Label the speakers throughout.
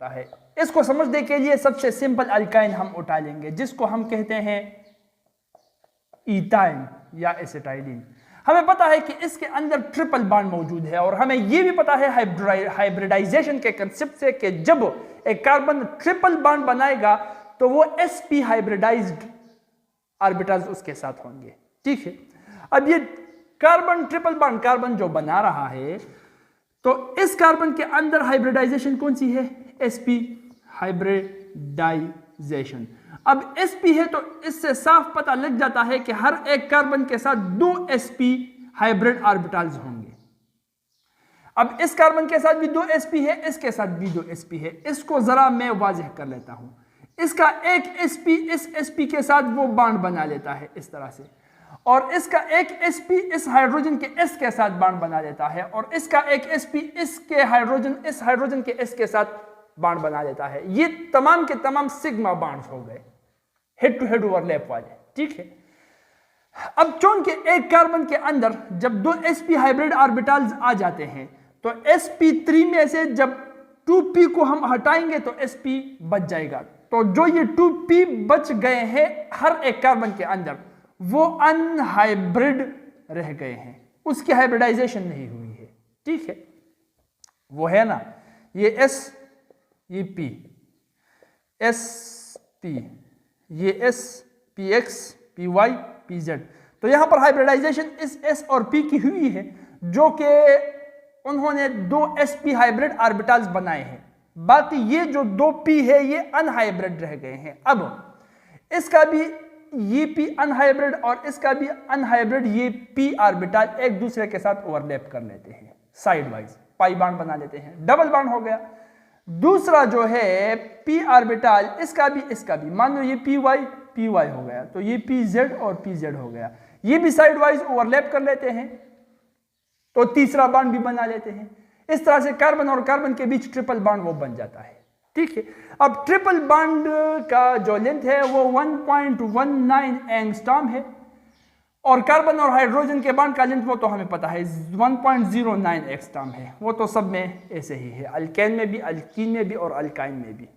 Speaker 1: है। इसको समझने के लिए सबसे सिंपल अल्काइन हम उठा लेंगे जिसको हम कहते हैं इथाइन या एसिटाइलिन। हमें पता है कि इसके अंदर ट्रिपल बॉन्ड मौजूद है और हमें यह भी पता है हाइब्रिडाइजेशन के कंसेप्ट से कि जब एक कार्बन ट्रिपल बॉन्ड बनाएगा तो वो sp हाइब्रिडाइज्ड ऑर्बिटल्स उसके साथ होंगे। ठीक है, अब ये कार्बन ट्रिपल बॉन्ड कार्बन जो बना रहा है तो इस कार्बन के अंदर हाइब्रिडाइजेशन कौन सी है? sp hybridisation. अब sp है तो इससे साफ पता लग जाता है कि हर एक कार्बन के साथ 2 sp हाइब्रिड ऑर्बिटल्स होंगे। अब इस कार्बन के साथ भी 2 sp है, इसके साथ भी 2 sp है। इसको जरा मैं वाज़ेह कर लेता हूं। इसका एक sp इस sp के साथ वो बॉन्ड बना लेता है इस तरह से, और इसका एक sp इस हाइड्रोजन के s के साथ बॉन्ड बना लेता है, और इसका एक sp इसके हाइड्रोजन इस हाइड्रोजन के s के साथ बॉन्ड बना लेता है। ये तमाम के तमाम सिग्मा बॉन्ड्स हो गए, हेड टू हेड ओवरलैप वाले। ठीक है, अब चूंकि एक कार्बन के अंदर जब 2 sp हाइब्रिड ऑर्बिटल्स आ जाते हैं तो sp3 में से जब 2p को हम हटाएंगे तो sp बच जाएगा। तो जो ये 2p बच गए हैं हर एक कार्बन के अंदर वो अनहाइब्रिड रह गए हैं, उसकी हाइब्रिडाइजेशन नहीं हुई है। ठीक है, वो है ना ये s ये p sp ये s px py pz, तो यहां पर हाइब्रिडाइजेशन इस s और p की हुई है जो कि उन्होंने 2 sp हाइब्रिड ऑर्बिटल्स बनाए हैं। बाकी ये जो 2p है ये अनहाइब्रिड रह गए हैं। अब इसका भी ये p अनहाइब्रिड और इसका भी अनहाइब्रिड ये p ऑर्बिटल एक दूसरे के साथ ओवरलैप कर लेते हैं, साइड वाइज पाई बॉन्ड बना लेते हैं, डबल बॉन्ड हो गया। दूसरा जो है p ऑर्बिटल इसका भी मान लो ये py हो गया, तो ये pz और pz हो गया, ये भी साइड वाइज ओवरलैप कर लेते हैं, तो तीसरा बॉन्ड भी बना लेते हैं। इस तरह से कार्बन और कार्बन के बीच ट्रिपल बॉन्ड वो बन जाता है। ठीक है, अब ट्रिपल बॉन्ड का जो लेंथ है वो 1.19 एंगस्ट्रॉम है, और कार्बन और हाइड्रोजन के बॉन्ड का लेंथ वो तो हमें पता है 1.09 एंगस्ट्रॉम है। वो तो सब में ऐसे ही है, अल्केन में भी, अल्कीन में भी और अल्काइन में भी।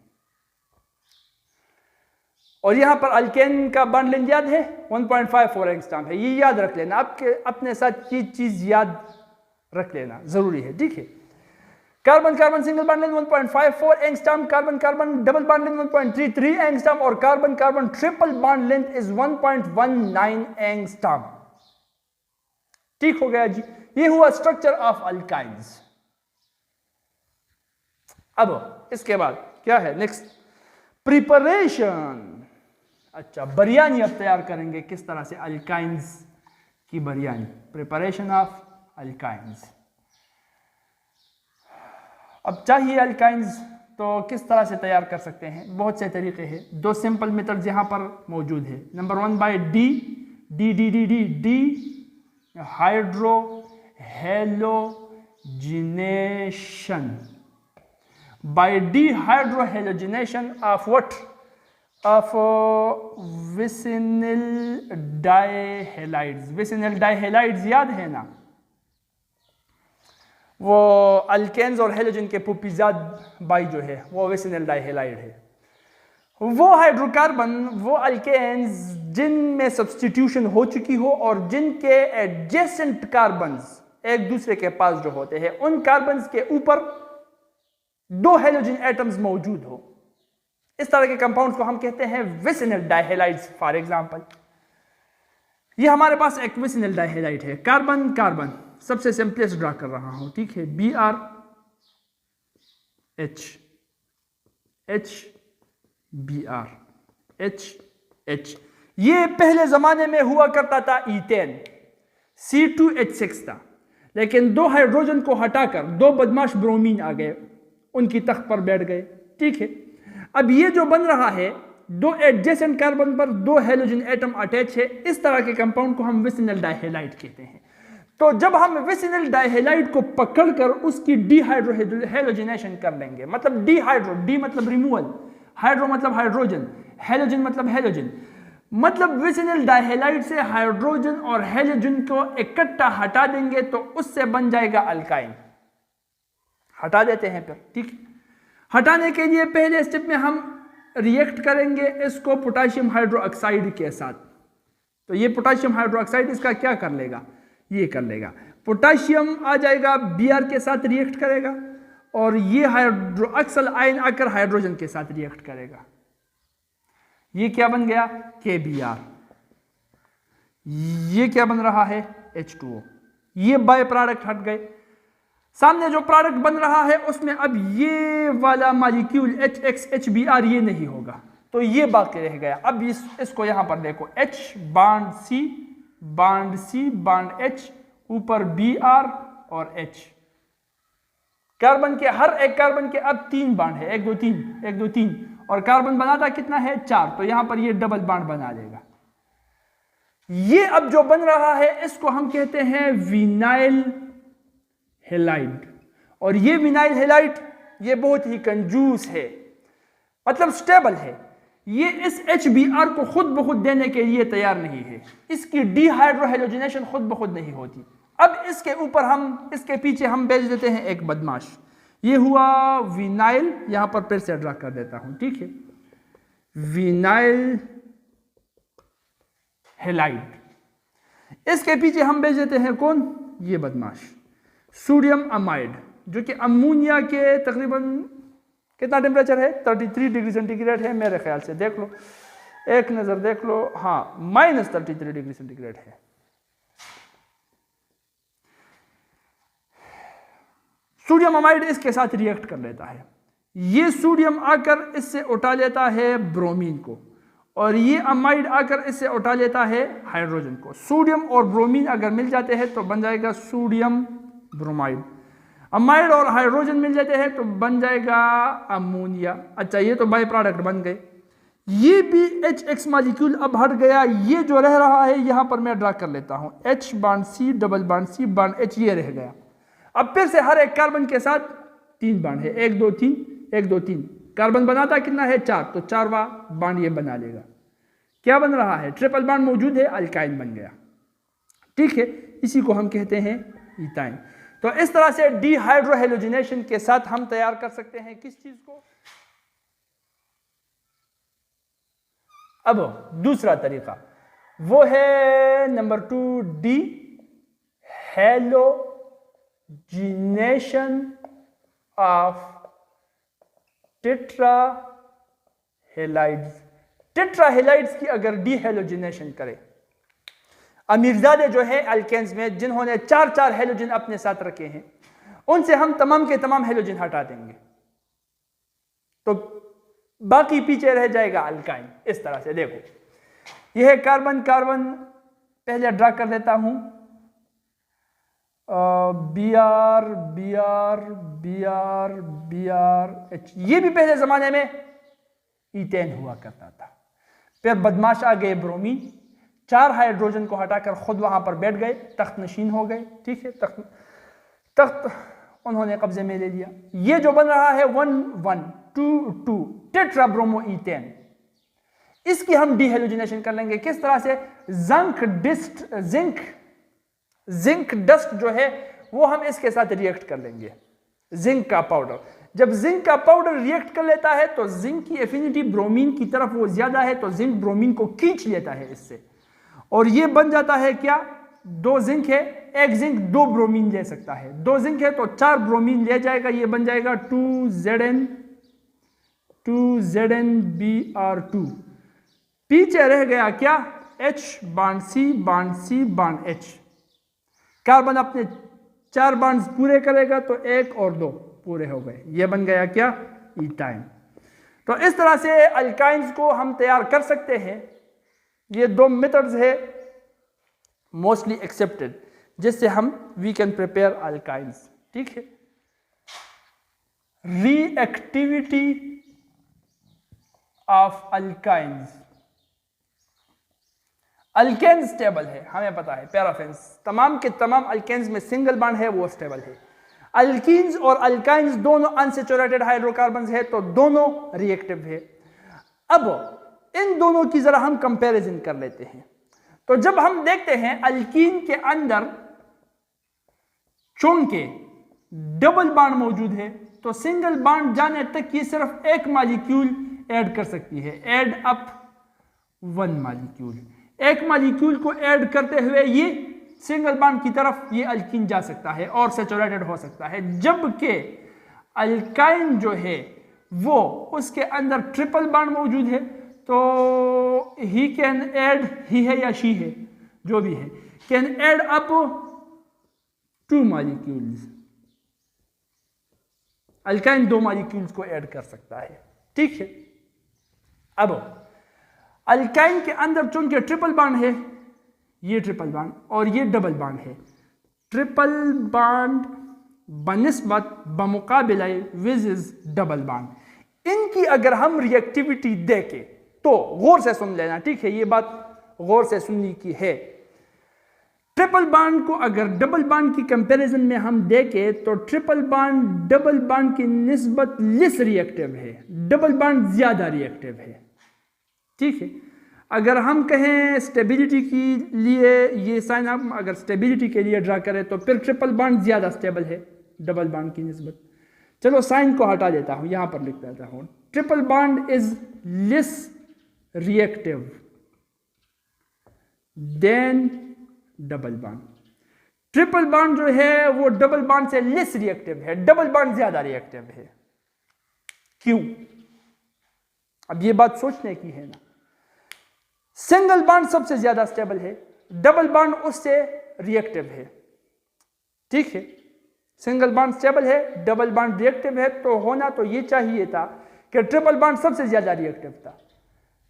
Speaker 1: और यहां पर अल्केन का बॉन्ड लेंथ याद है 1.54 एंगस्ट्रॉम है, ये याद रख लेना, आपके अपने साथ चीज याद रख लेना जरूरी है। ठीक है, carbon carbon single bond length 1.54 angstrom, carbon carbon double bond length 1.33 angstrom, और carbon carbon triple bond length is 1.19 angstrom. ठीक हो गया जी, ये हुआ स्ट्रक्चर ऑफ अल्काइंस। अब इसके बाद क्या है नेक्स्ट? प्रिपरेशन। अच्छा, बिरयानी अब तैयार करेंगे किस तरह से, अल्काइंस की बिरयानी, प्रिपरेशन ऑफ अल्काइंस। अब चाहिए अल्काइंस तो किस तरह से तैयार कर सकते हैं? बहुत से तरीके हैं, 2 सिंपल मेथड्स यहाँ पर मौजूद है। Number 1 by dehydrohalogenation, by dehydrohalogenation of what? Of vicinal dihalides. Vicinal dihalides याद है ना, वो अल्केन्स और हेलोजन के पुपिजाद बाई जो है वो विसिनिल डाइहेलाइड है। वो हाइड्रोकार्बन, वो अल्केन्स जिनमें सब्स्टिट्यूशन हो चुकी हो और जिनके एडजेसेंट कार्बन्स एक दूसरे के पास जो होते हैं उन कार्बन्स के ऊपर 2 हेलोजन एटम्स मौजूद हो, इस तरह के कंपाउंड्स को हम कहते हैं विसिनिल डाइहेलाइड्स। फॉर एग्जांपल ये हमारे पास एक विसिनिल डाइहेलाइड है, कार्बन कार्बन, सबसे सिंपलेस्ट ड्रा कर रहा हूं। ठीक है, BR H BR H। ये पहले जमाने में हुआ करता था ईथेन, C2H6 था, लेकिन 2 हाइड्रोजन को हटाकर 2 बदमाश ब्रोमीन आ गए, उनकी तख्त पर बैठ गए। ठीक है, अब ये जो बन रहा है 2 एडजेसेंट कार्बन पर 2 हेलोजन एटम अटैच है, इस तरह के कंपाउंड को हम विसिनिल डाइहेलाइड कहते हैं। तो जब हम विसिनिल डाइहेलाइड को पकड़कर उसकी डीहाइड्रो हेलोजिनेशन कर लेंगे, मतलब डीहाइड्रो, डी मतलब रिमूवल, हाइड्रो मतलब हाइड्रोजन, हेलोजन मतलब हेलोजन, मतलब विसिनिल डाइहेलाइड से हाइड्रोजन और हेलोजन को इकट्ठा हटा देंगे तो उससे बन जाएगा अल्काइन। हटा देते हैं फिर, ठीक। हटाने के लिए पहले स्टेप में हम रिएक्ट करेंगे इसको पोटेशियम हाइड्रोक्साइड के साथ। तो ये पोटेशियम हाइड्रोक्साइड इसका क्या कर लेगा, ये कर लेगा, पोटेशियम आ जाएगा Br के साथ रिएक्ट करेगा और ये हाइड्रोक्सल आयन आकर हाइड्रोजन के साथ रिएक्ट करेगा। ये क्या बन गया, KBr। ये क्या बन रहा है, H2O। ये बाय प्रोडक्ट हट गए। सामने जो प्रोडक्ट बन रहा है उसमें अब ये वाला मॉलिक्यूल HXHBr ये नहीं होगा, तो ये बाकी रह गया। अब इसको यहां पर देखो, H bond C bond C bond H, ऊपर Br और H। कार्बन के हर एक कार्बन के अब 3 बांड है, 1 2 3 1 2 3, और कार्बन बनाता कितना है, 4। तो यहां पर ये डबल बांड बना लेगा। ये अब जो बन रहा है इसको हम कहते हैं विनाइल हेलाइड। और ये विनाइल हेलाइड ये बहुत ही कंजूस है, मतलब स्टेबल है। ये इस HBr को खुद ब खुद देने के लिए तैयार नहीं है, इसकी डिहाइड्रोहेलोजिनेशन खुद ब खुद नहीं होती। अब इसके ऊपर हम, इसके पीछे हम भेज देते हैं एक बदमाश। ये हुआ विनाइल, यहां पर फिर से ड्रा कर देता हूं, ठीक है, विनाइल हेलाइड। इसके पीछे हम भेज देते हैं कौन, ये बदमाश सोडियम अमाइड, जो कि अमोनिया के तकरीबन कितना टेम्परेचर है, 33 डिग्री सेंटीग्रेड है मेरे ख्याल से, देख लो, एक नजर देख लो, हाँ -33 डिग्री सेंटीग्रेड है। सोडियम अमाइड इसके साथ रिएक्ट कर लेता है। ये सोडियम आकर इससे उठा लेता है ब्रोमीन को, और ये अमाइड आकर इससे उठा लेता है हाइड्रोजन को। सोडियम और ब्रोमीन अगर मिल जाते हैं तो बन जाएगा सोडियम ब्रोमाइड। अमाइड और हाइड्रोजन मिल जाते हैं तो बन जाएगा अमोनिया। अच्छा, ये तो बाय प्रोडक्ट बन गए। ये भी HX मॉलिक्यूल अब हट गया। ये जो रह रहा है यहां पर मैं ड्रा कर लेता हूं, H bond C double bond C bond H, ये रह गया। अब फिर से हर एक कार्बन के साथ 3 बांड है, 1 2 3 1 2 3। कार्बन बनाता कितना है, 4, तो 4वां बांड ये बना लेगा। क्या बन रहा है, ट्रिपल बांड मौजूद है, अल्काइन बन गया, ठीक है। इसी को हम कहते हैं इथाइन। तो इस तरह से डिहाइड्रोहेलोजिनेशन के साथ हम तैयार कर सकते हैं किस चीज को। अब दूसरा तरीका वो है नंबर 2, डी हेलोजिनेशन ऑफ टेट्राहेलाइड्स। टेट्राहेलाइड्स की अगर डीहेलोजिनेशन करें, अमीरजादे जो है अल्केन्स में जिन्होंने 4 हेलोजन अपने साथ रखे हैं, उनसे हम तमाम के तमाम हेलोजन हटा देंगे, तो बाकी पीछे रह जाएगा अल्काइन। इस तरह से देखो, यह है कार्बन, कार्बन पहले ड्रा कर देता हूं, Br Br Br Br H। ये भी पहले जमाने में ईथेन हुआ करता था। फिर बदमाश आ गए ब्रोमीन, 4 हाइड्रोजन को हटाकर खुद वहां पर बैठ गए, तख्त नशीन हो गए, ठीक है, तख्त उन्होंने कब्जे में ले लिया। ये जो बन रहा है 1,1,2,2 टेट्राब्रोमोईथेन, इसकी हम डीहेलोजिनेशन कर लेंगे। किस तरह से, जिंक डस्ट जो है वो हम इसके साथ रिएक्ट कर लेंगे, जिंक का पाउडर। जब जिंक का पाउडर रिएक्ट कर लेता है तो जिंक की एफिनिटी ब्रोमीन की तरफ वो ज्यादा है, तो जिंक ब्रोमीन को खींच लेता है इससे, और ये बन जाता है क्या, 2 जिंक है, 1 जिंक 2 ब्रोमीन ले सकता है, 2 जिंक है तो 4 ब्रोमीन ले जाएगा। ये बन जाएगा 2ZnBr2। पीछे रह गया क्या, H bond C bond C bond H। Carbon अपने 4 बांड पूरे करेगा तो 1 और 2 पूरे हो गए, ये बन गया क्या, इथाइन। तो इस तरह से अल्काइंस को हम तैयार कर सकते हैं। ये 2 मेथड्स है मोस्टली एक्सेप्टेड, जिससे हम वी कैन प्रिपेयर अल्काइंस, ठीक है। Reactivity of alkynes, alkane stable है, हमें पता है, पैराफिन्स तमाम के तमाम अल्केन्स में सिंगल बॉन्ड है, वो स्टेबल है। अल्कीन्स और अल्काइंस दोनों अनसैचुरेटेड हाइड्रोकार्बन्स है, तो दोनों रिएक्टिव है। अब इन दोनों की जरा हम कंपैरिजन कर लेते हैं। तो जब हम देखते हैं अल्कीन के अंदर चूंकि डबल बॉन्ड मौजूद है, तो सिंगल बॉन्ड जाने तक ये सिर्फ एक मॉलिक्यूल ऐड कर सकती है, ऐड अप वन मॉलिक्यूल। एक मॉलिक्यूल को ऐड करते हुए ये सिंगल बॉन्ड की तरफ ये अल्कीन जा सकता है और सैचुरेटेड हो सकता है, जबकि अल्काइन जो है वो उसके अंदर ट्रिपल बॉन्ड मौजूद है, तो ही कैन ऐड, ही है या शी है जो भी है, can add up two molecules. Alkyne दो मॉलिक्यूल्स को ऐड कर सकता है, ठीक है। अब अल्काइन के अंदर चूंकि ट्रिपल बॉन्ड है, ये ट्रिपल बॉन्ड और ये डबल बॉन्ड है, ट्रिपल बॉन्ड बनिस्बत बमुकाबिला विज डबल बॉन्ड, इनकी अगर हम रिएक्टिविटी देखें तो गौर से सुन लेना, ठीक है, ये बात गौर से सुनने की है। ट्रिपल बॉन्ड को अगर डबल बॉन्ड की कंपैरिजन में हम देखें तो ट्रिपल बॉन्ड डबल बॉन्ड की निस्बत लेस रिएक्टिव है, डबल बॉन्ड ज्यादा रिएक्टिव है, ठीक है। अगर हम कहें स्टेबिलिटी के लिए, ये साइन हम अगर स्टेबिलिटी के लिए ड्रा करें तो फिर ट्रिपल बॉन्ड ज्यादा स्टेबल है डबल बॉन्ड की निस्बत। चलो साइन को हटा देता हूं, यहां पर लिख देता हूं, triple bond is less reactive than double bond. Triple bond जो है वो डबल बॉन्ड से लेस रिएक्टिव है, डबल बॉन्ड ज्यादा रिएक्टिव है। क्यों? अब ये बात सोचने की है ना। सिंगल बॉन्ड सबसे ज्यादा स्टेबल है, डबल बॉन्ड उससे रिएक्टिव है, ठीक है। सिंगल बॉन्ड स्टेबल है, डबल बॉन्ड रिएक्टिव है, तो होना तो ये चाहिए था कि ट्रिपल बॉन्ड सबसे ज्यादा रिएक्टिव था,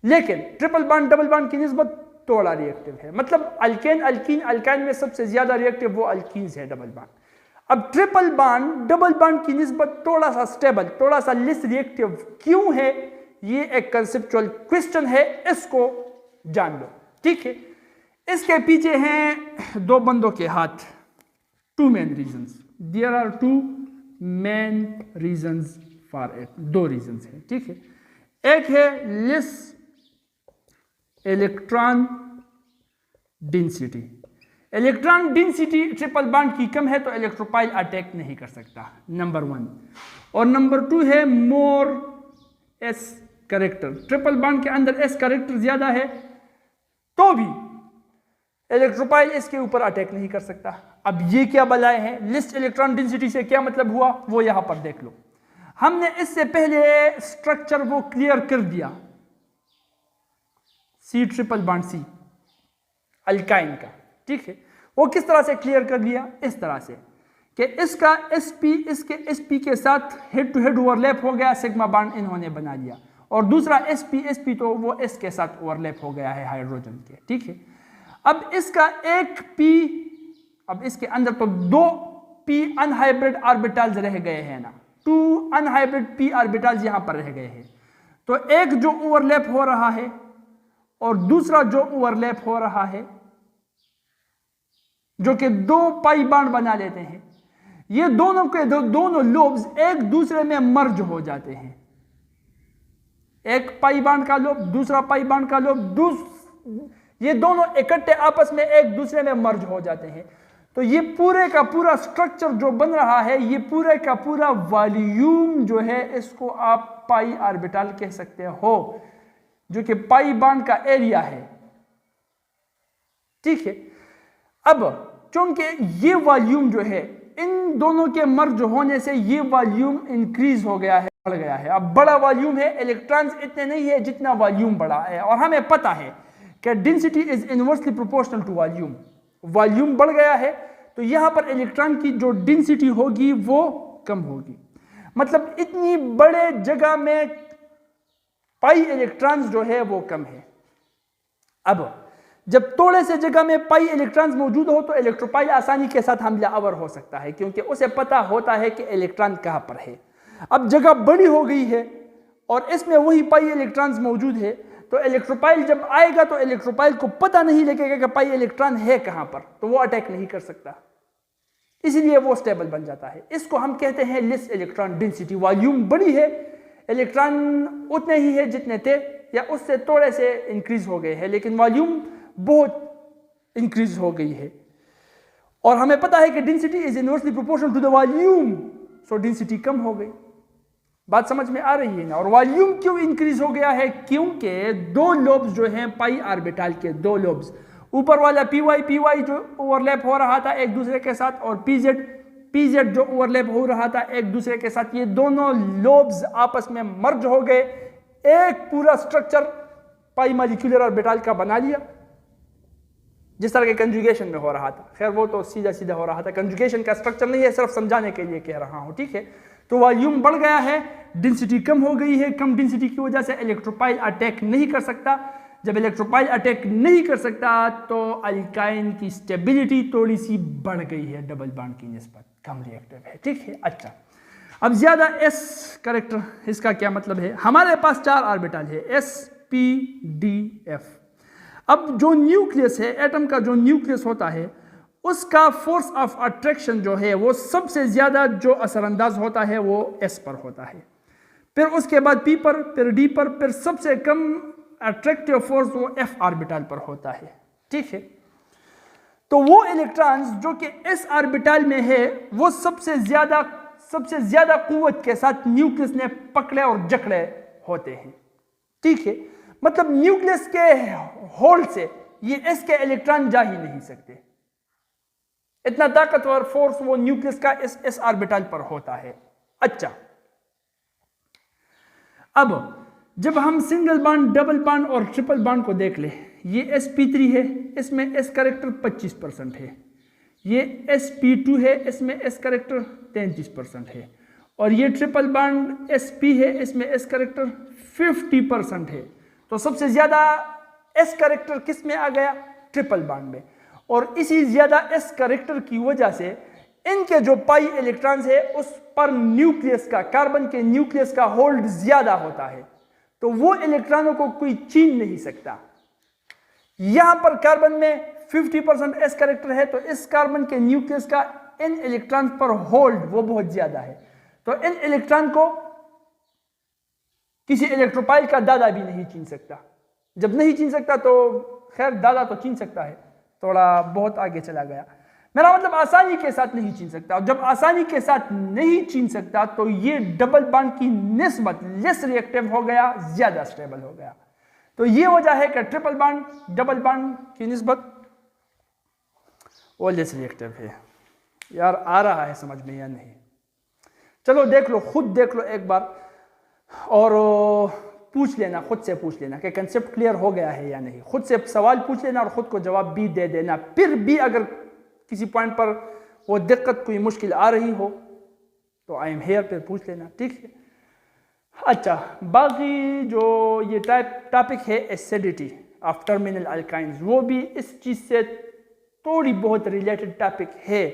Speaker 1: लेकिन ट्रिपल बॉन्ड डबल बॉन्ड की निस्बत थोड़ा रिएक्टिव है। मतलब अल्केन अल्कीन अल्काइन में सबसे ज्यादा रिएक्टिव वो अल्कीन्स है डबल बॉन्ड। अब ट्रिपल बॉन्ड डबल बॉन्ड की निस्बत थोड़ा सा स्टेबल, थोड़ा सा लेस रिएक्टिव क्यों है, ये एक कंसेप्चुअल क्वेश्चन है, इसको जान लो, ठीक है। इसके पीछे हैं दो बंदों के हाथ, two main reasons, there are two main reasons for it, दो रीजंस हैं, ठीक है। एक है less electron density. Electron density triple bond की कम है तो इलेक्ट्रोपाइल अटैक नहीं कर सकता, नंबर वन। और नंबर टू है more S character. Triple bond के अंदर एस कैरेक्टर ज्यादा है तो भी इलेक्ट्रोपाइल इसके ऊपर अटैक नहीं कर सकता। अब ये क्या बलाए हैं, लिस्ट इलेक्ट्रॉन डेंसिटी से क्या मतलब हुआ वो यहां पर देख लो। हमने इससे पहले स्ट्रक्चर वो क्लियर कर दिया, C triple bond C alkyne का, ठीक है। वो किस तरह से क्लियर कर दिया, इस तरह से कि इसका sp इसके sp के साथ हेड टू हेड ओवरलैप हो गया, सिग्मा बॉन्ड इन्होंने बना लिया, और दूसरा sp तो वो s के साथ ओवरलैप हो गया है हाइड्रोजन के, ठीक है। अब इसका एक p, अब इसके अंदर तो दो p अनहाइब्रिड ऑर्बिटल्स रह गए हैं ना, टू अनहाइब्रिड p ऑर्बिटल्स यहां पर रह गए हैं, तो एक जो ओवरलैप हो रहा है और दूसरा जो ओवरलैप हो रहा है, जो कि दो पाई बॉन्ड बना लेते हैं, ये दोनों के दोनों लोब्स एक दूसरे में मर्ज हो जाते हैं। एक पाई बॉन्ड का लोब, दूसरा पाई बॉन्ड का लोब, ये दोनों इकट्ठे आपस में एक दूसरे में मर्ज हो जाते हैं। तो ये पूरे का पूरा स्ट्रक्चर जो बन रहा है, ये पूरे का पूरा वॉल्यूम जो है, इसको आप पाई ऑर्बिटल कह सकते हो, जो कि पाई बॉन्ड का एरिया है, ठीक है। अब चूंकि ये वॉल्यूम जो है, इन दोनों के मर्ज होने से ये वॉल्यूम इंक्रीज हो गया है, बढ़ गया है। अब बड़ा वॉल्यूम है, इलेक्ट्रॉन्स इतने नहीं है जितना वॉल्यूम बड़ा है, और हमें पता है कि density is inversely proportional to volume. Volume बढ़ गया है तो यहां पर इलेक्ट्रॉन की जो डेंसिटी होगी वो कम होगी। मतलब इतनी बड़े जगह में पाई इलेक्ट्रॉन्स जो है वो कम है। अब जब थोड़े से जगह में पाई इलेक्ट्रॉन्स मौजूद हो तो इलेक्ट्रोपाइल आसानी के साथ हमला आवर हो सकता है, क्योंकि उसे पता होता है कि इलेक्ट्रॉन कहां पर है। अब जगह बड़ी हो गई है और इसमें वही पाई इलेक्ट्रॉन्स मौजूद है, तो इलेक्ट्रोपाइल जब आएगा तो इलेक्ट्रोपाइल को पता नहीं लगेगा कि पाई इलेक्ट्रॉन है कहां पर, तो वो अटैक नहीं कर सकता, इसलिए वो स्टेबल बन जाता है। इसको हम कहते हैं लेस इलेक्ट्रॉन डेंसिटी। वॉल्यूम बड़ी है, इलेक्ट्रॉन उतने ही है जितने थे या उससे थोड़े से इंक्रीज हो गए हैं, लेकिन वॉल्यूम बहुत इंक्रीज हो गई है। और हमें पता है कि density is inversely proportional to the volume, so density कम हो गई। बात समझ में आ रही है ना। और वॉल्यूम क्यों इंक्रीज हो गया है? क्योंकि दो लोब्स जो हैं पाई ऑर्बिटल के, दो लोब्स, ऊपर वाला पी वाई जो ओवरलैप हो रहा था एक दूसरे के साथ, और पी जेड जो ओवरलैप हो रहा था एक दूसरे के साथ, ये दोनों लोब्स आपस में मर्ज हो गए, एक पूरा स्ट्रक्चर पाई मॉलिक्यूलर ऑर्बिटल का बना लिया, जिस तरह के कंजुगेशन में हो रहा था। खैर वो तो सीधा सीधा हो रहा था, कंजुगेशन का स्ट्रक्चर नहीं है, सिर्फ समझाने के लिए कह रहा हूं, ठीक है। तो वॉल्यूम बढ़ गया है, डेंसिटी कम हो गई है, कम डेंसिटी की वजह से इलेक्ट्रोपाइल अटैक नहीं कर सकता। जब इलेक्ट्रोपाइल अटैक नहीं कर सकता तो अल्काइन की स्टेबिलिटी थोड़ी सी बढ़ गई है, डबल बॉन्ड की निस्बत कम रिएक्टिव है, ठीक है। अच्छा, अब ज्यादा एस कैरेक्टर, इसका क्या मतलब है? हमारे पास 4 ऑर्बिटल है, एस पी डी एफ। अब जो न्यूक्लियस है, एटम का जो न्यूक्लियस होता है, उसका फोर्स ऑफ अट्रैक्शन जो है वो सबसे ज्यादा जो असरअंदाज होता है वो एस पर होता है, फिर उसके बाद पी पर, फिर डी पर, फिर सबसे कम अट्रैक्टिव फोर्स वो एफ ऑर्बिटल पर होता है, ठीक है। तो वो इलेक्ट्रॉन्स जो कि एस ऑर्बिटल में है वो सबसे ज्यादा कुव्वत के साथ न्यूक्लियस ने पकड़े और जकड़े होते हैं, ठीक है। मतलब न्यूक्लियस के होल्ड से ये एस के इलेक्ट्रॉन जा ही नहीं सकते, इतना ताकतवर फोर्स वो न्यूक्लियस का एस ऑर्बिटल पर होता है। अच्छा, अब जब हम सिंगल बॉन्ड, डबल बॉन्ड और ट्रिपल बॉन्ड को देख ले, ये sp3 है, इसमें s कैरेक्टर 25% है, ये sp2 है, इसमें s कैरेक्टर 33% है, और ये ट्रिपल बॉन्ड sp है, इसमें s कैरेक्टर 50% है। तो सबसे ज्यादा s कैरेक्टर किस में आ गया? ट्रिपल बॉन्ड में। और इसी ज्यादा s कैरेक्टर की वजह से इनके जो पाई इलेक्ट्रॉन्स है उस पर न्यूक्लियस का, कार्बन के न्यूक्लियस का होल्ड ज्यादा होता है, तो वो इलेक्ट्रॉनों को कोई छीन नहीं सकता। यहां पर कार्बन में 50% s कैरेक्टर है, तो इस कार्बन के न्यूक्लियस का इन इलेक्ट्रॉन पर होल्ड वो बहुत ज्यादा है, तो इन इलेक्ट्रॉन को किसी इलेक्ट्रोपाइल का दादा भी नहीं छीन सकता। जब नहीं छीन सकता तो खैर दादा तो छीन सकता है, थोड़ा बहुत आगे चला गया, मेरा मतलब आसानी के साथ नहीं छीन सकता। और जब आसानी के साथ नहीं छीन सकता तो ये डबल बॉन्ड की निस्बत लेस रिएक्टिव हो गया, ज्यादा स्टेबल हो गया। तो ये वजह है कि ट्रिपल बॉन्ड डबल बॉन्ड की निस्बत वो लेस रिएक्टिव है। यार आ रहा है समझ में या नहीं? चलो देख लो, खुद देख लो एक बार और पूछ लेना, खुद से पूछ लेना कि कंसेप्ट क्लियर हो गया है या नहीं। खुद से सवाल पूछ लेना और खुद को जवाब भी दे देना। फिर भी अगर किसी पॉइंट पर वो दिक्कत, कोई मुश्किल आ रही हो तो आई एम हेयर, फिर पूछ लेना, ठीक है। अच्छा, बाकी जो ये टॉपिक है एसिडिटी ऑफ टर्मिनल अल्काइंस, वो भी इस चीज़ से थोड़ी बहुत रिलेटेड टॉपिक है,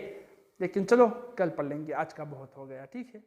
Speaker 1: लेकिन चलो कल पढ़ लेंगे, आज का बहुत हो गया, ठीक है।